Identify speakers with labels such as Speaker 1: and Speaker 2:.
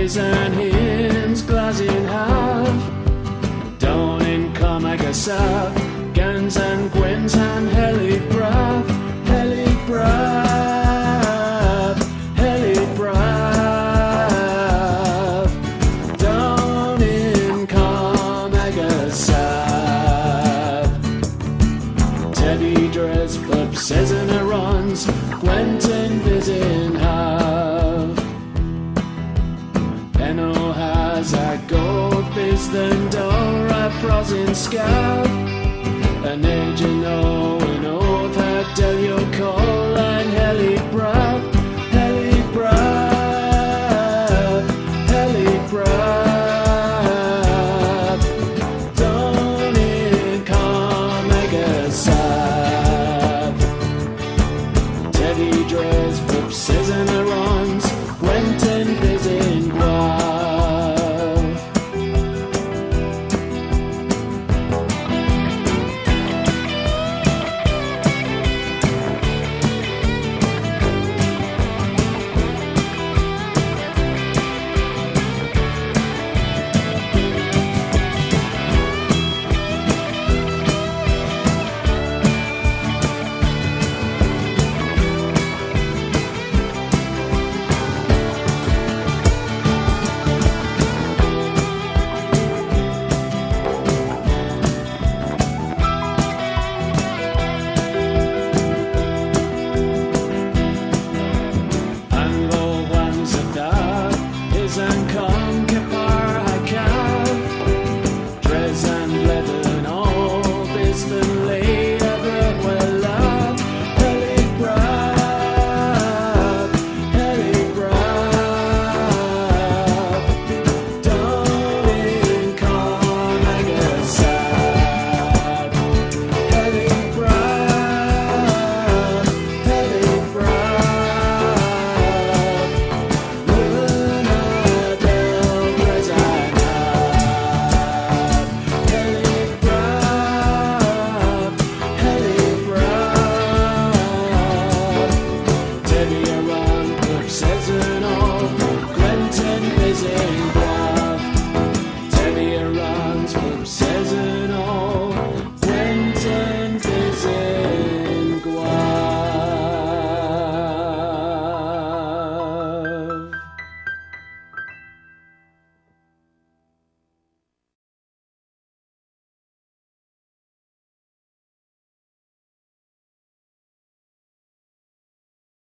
Speaker 1: boys and hens glass in half. Down in Kommhelyk South, Gans and Gwens and Helyk Brav, Helyk Brav, Helyk Brav. Down in Kommhelyk South, Teddy dress pub says in her runs, went in visiting half. Benno has a gold biz, then door a frozen scalp, an agent